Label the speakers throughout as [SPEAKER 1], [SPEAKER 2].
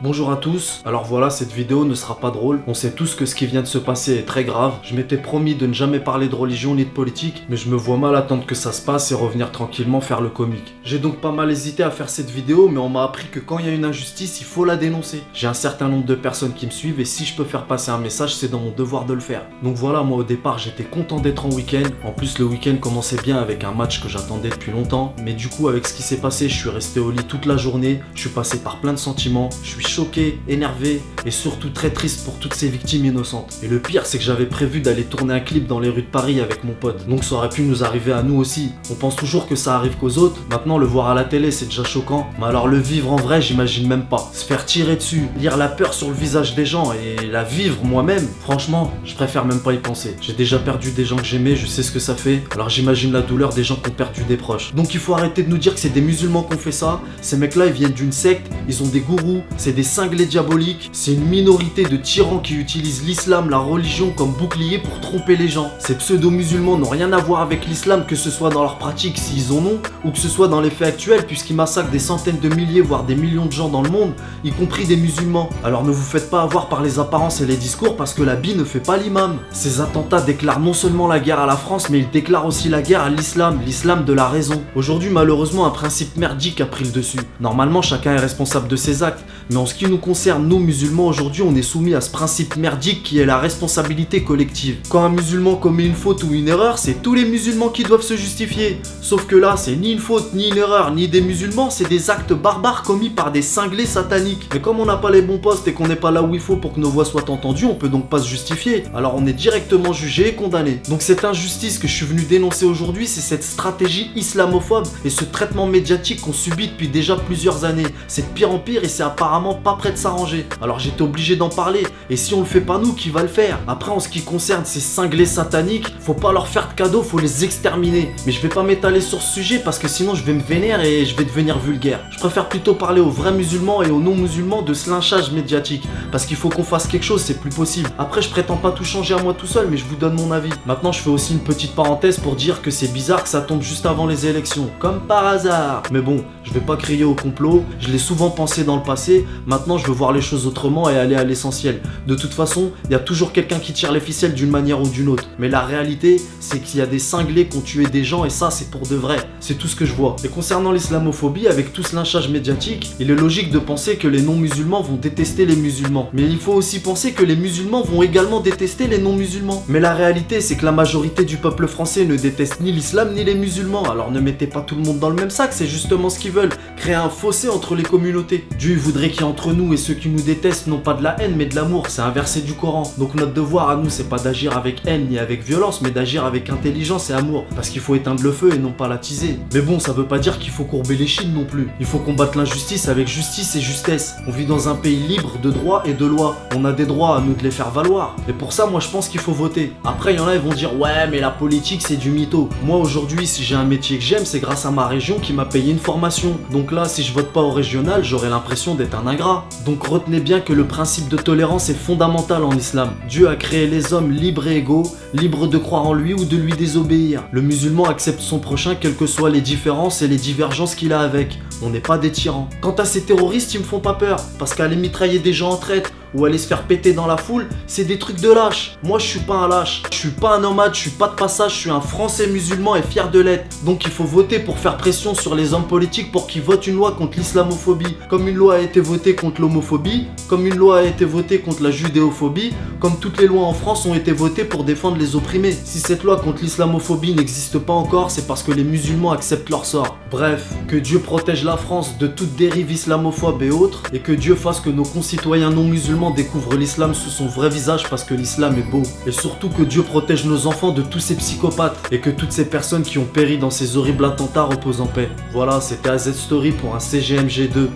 [SPEAKER 1] Bonjour à tous, alors voilà, cette vidéo ne sera pas drôle, on sait tous que ce qui vient de se passer est très grave. Je m'étais promis de ne jamais parler de religion ni de politique, mais je me vois mal attendre que ça se passe et revenir tranquillement faire le comique. J'ai donc pas mal hésité à faire cette vidéo, mais on m'a appris que quand il y a une injustice, il faut la dénoncer. J'ai un certain nombre de personnes qui me suivent et si je peux faire passer un message, c'est dans mon devoir de le faire. Donc voilà, moi au départ, j'étais content d'être en week-end. En plus, le week-end commençait bien avec un match que j'attendais depuis longtemps, mais du coup, avec ce qui s'est passé, je suis resté au lit toute la journée, je suis passé par plein de sentiments, je suis choqué, énervé et surtout très triste pour toutes ces victimes innocentes. Et le pire, c'est que j'avais prévu d'aller tourner un clip dans les rues de Paris avec mon pote. Donc ça aurait pu nous arriver à nous aussi. On pense toujours que ça arrive qu'aux autres. Maintenant, le voir à la télé, c'est déjà choquant. Mais alors le vivre en vrai, j'imagine même pas. Se faire tirer dessus, lire la peur sur le visage des gens et la vivre moi-même, franchement, je préfère même pas y penser. J'ai déjà perdu des gens que j'aimais, je sais ce que ça fait. Alors j'imagine la douleur des gens qui ont perdu des proches. Donc il faut arrêter de nous dire que c'est des musulmans qui ont fait ça. Ces mecs-là, ils viennent d'une secte, ils ont des gourous, c'est des cinglés diaboliques. C'est une minorité de tyrans qui utilisent l'islam, la religion comme bouclier pour tromper les gens. Ces pseudo-musulmans n'ont rien à voir avec l'islam, que ce soit dans leur pratique s'ils en ont, ou que ce soit dans les faits actuels, puisqu'ils massacrent des centaines de milliers, voire des millions de gens dans le monde, y compris des musulmans. Alors ne vous faites pas avoir par les apparences et les discours, parce que l'habit ne fait pas l'imam. Ces attentats déclarent non seulement la guerre à la France, mais ils déclarent aussi la guerre à l'islam de la raison. Aujourd'hui, malheureusement, un principe merdique a pris le dessus. Normalement, chacun est responsable de ses actes, mais en ce qui nous concerne, nous musulmans, aujourd'hui, on est soumis à ce principe merdique qui est la responsabilité collective. Quand un musulman commet une faute ou une erreur, c'est tous les musulmans qui doivent se justifier. Sauf que là, c'est ni une faute, ni une erreur, ni des musulmans, c'est des actes barbares commis par des cinglés sataniques. Mais comme on n'a pas les bons postes et qu'on n'est pas là où il faut pour que nos voix soient entendues, on peut donc pas se justifier. Alors on est directement jugé et condamné. Donc cette injustice que je suis venu dénoncer aujourd'hui, c'est cette stratégie islamophobe et ce traitement médiatique qu'on subit depuis déjà plusieurs années. C'est de pire en pire et c'est apparemment pas prêt de s'arranger. Alors j'étais obligé d'en parler, et si on le fait pas nous, qui va le faire? Après, en ce qui concerne ces cinglés sataniques, faut pas leur faire de cadeaux, faut les exterminer. Mais je vais pas m'étaler sur ce sujet parce que sinon je vais me vénérer et je vais devenir vulgaire. Je préfère plutôt parler aux vrais musulmans et aux non-musulmans de ce lynchage médiatique, parce qu'il faut qu'on fasse quelque chose, c'est plus possible. Après, je prétends pas tout changer à moi tout seul, mais je vous donne mon avis. Maintenant, je fais aussi une petite parenthèse pour dire que c'est bizarre que ça tombe juste avant les élections, comme par hasard. Mais bon, je vais pas crier au complot, je l'ai souvent pensé dans le passé, maintenant je veux voir les choses autrement et aller à l'essentiel. De toute façon, il y a toujours quelqu'un qui tire les ficelles d'une manière ou d'une autre. Mais la réalité, c'est qu'il y a des cinglés qui ont tué des gens et ça, c'est pour de vrai. C'est tout ce que je vois. Et concernant l'islamophobie, avec tout ce lynchage médiatique, il est logique de penser que les non-musulmans vont détester les musulmans. Mais il faut aussi penser que les musulmans vont également détester les non-musulmans. Mais la réalité, c'est que la majorité du peuple français ne déteste ni l'islam ni les musulmans. Alors ne mettez pas tout le monde dans le même sac, c'est justement ce qu'ils veulent. Créer un fossé entre les communautés. Dieu voudrait qu'il y ait entre nous et ceux qui nous détestent non pas de la haine mais de l'amour, c'est un verset du Coran. Donc notre devoir à nous, c'est pas d'agir avec haine ni avec violence, mais d'agir avec intelligence et amour, parce qu'il faut éteindre le feu et non pas l'attiser. Mais bon, ça veut pas dire qu'il faut courber les chines non plus. Il faut combattre l'injustice avec justice et justesse. On vit dans un pays libre de droit et de loi. On a des droits, à nous de les faire valoir. Et pour ça, moi je pense qu'il faut voter. Après, il y en a, ils vont dire ouais, mais la politique c'est du mytho. Moi aujourd'hui, si j'ai un métier que j'aime, c'est grâce à ma région qui m'a payé une formation. Donc là, si je vote pas au régional, j'aurais l'impression d'être un ingrat. Donc retenez bien que le principe de tolérance est fondamental en islam. Dieu a créé les hommes libres et égaux, libres de croire en lui ou de lui désobéir. Le musulman accepte son prochain quelles que soient les différences et les divergences qu'il a avec. On n'est pas des tyrans. Quant à ces terroristes, ils me font pas peur, parce qu'aller mitrailler des gens en traite ou aller se faire péter dans la foule, c'est des trucs de lâche. Moi je suis pas un lâche, je suis pas un nomade, je suis pas de passage, je suis un Français musulman et fier de l'être. Donc il faut voter pour faire pression sur les hommes politiques pour qu'ils votent une loi contre l'islamophobie, comme une loi a été votée contre l'homophobie, comme une loi a été votée contre la judéophobie, comme toutes les lois en France ont été votées pour défendre les opprimés. Si cette loi contre l'islamophobie n'existe pas encore, c'est parce que les musulmans acceptent leur sort. Bref, que Dieu protège la France de toute dérive islamophobe et autres, et que Dieu fasse que nos concitoyens non musulmans découvre l'islam sous son vrai visage parce que l'islam est beau. Et surtout que Dieu protège nos enfants de tous ces psychopathes et que toutes ces personnes qui ont péri dans ces horribles attentats reposent en paix. Voilà, c'était AZ Story pour un CGMG2.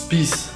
[SPEAKER 1] Peace.